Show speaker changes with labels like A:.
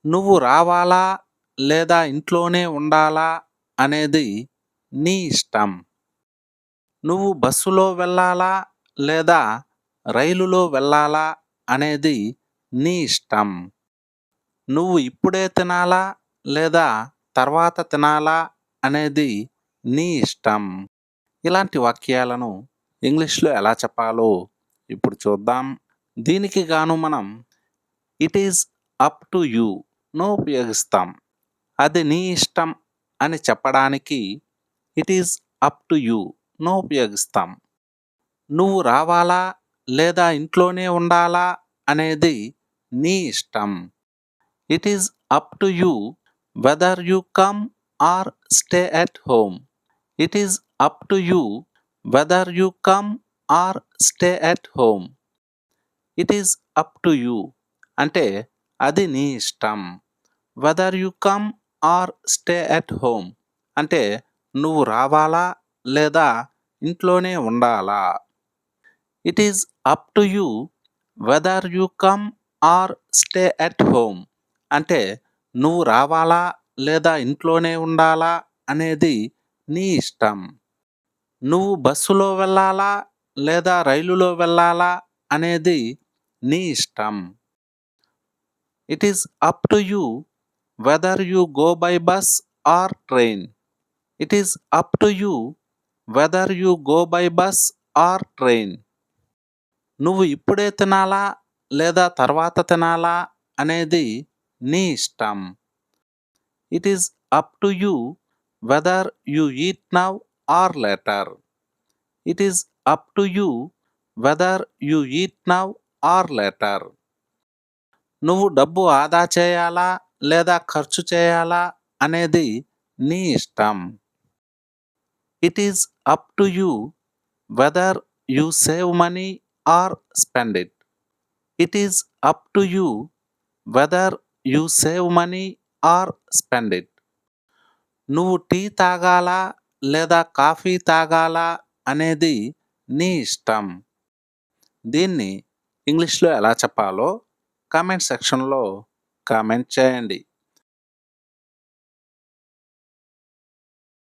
A: నువ్వు రావాలా లేదా ఇంట్లోనే ఉండాలా అనేది నీ ఇష్టం. నువ్వు బస్సులో వెళ్ళాలా లేదా రైలులో వెళ్ళాలా అనేది నీ ఇష్టం. నువ్వు ఇప్పుడే తినాలా లేదా తర్వాత తినాలా అనేది నీ ఇష్టం. ఇలాంటి వాక్యాలను ఇంగ్లీష్‌లో ఎలా చెప్పాలో ఇప్పుడు చూద్దాం. దీనికి గాను మనం ఇట్ ఈజ్ అప్ టు యూను ఉపయోగిస్తాం. అది నీ ఇష్టం అని చెప్పడానికి ఇట్ ఈజ్ అప్ టు యూను ఉపయోగిస్తాం. నువ్వు రావాలా లేదా ఇంట్లోనే ఉండాలా అనేది నీ ఇష్టం. It is up to you whether you come or stay at home. It is up to you whether you come or stay at home. It is up to you అంటే అది నీ ఇష్టం. Whether you come or stay at home అంటే నువ్వు రావాలా లేదా ఇంట్లోనే ఉండాలా. It is up to you whether you come or stay at home అంటే నువ్వు రావాలా లేదా ఇంట్లోనే ఉండాలా అనేది నీ ఇష్టం. నువ్వు బస్సులో వెళ్ళాలా లేదా రైలులో వెళ్ళాలా అనేది నీ ఇష్టం. It is up to you whether you go by bus or train. It is up to you whether you go by bus or train. నువ్వు ఇప్పుడే తినాలా లేదా తర్వాత తినాలా అనేది నీ ఇష్టం. It is up to you whether you eat now or later. It is up to you whether you eat now or later. నువ్వు డబ్బు ఆదా చేయాలా లేదా ఖర్చు చేయాలా అనేది నీ ఇష్టం. It is up to you whether you save money are spend it. It is up to you whether you save money are spend it. నువ్వు టీ తాగాలా లేదా కాఫీ తాగాలా అనేది నీ ఇష్టం. దీన్ని ఇంగ్లీష్‌లో ఎలా చెప్పాలో కామెంట్ సెక్షన్‌లో కామెంట్ చేయండి.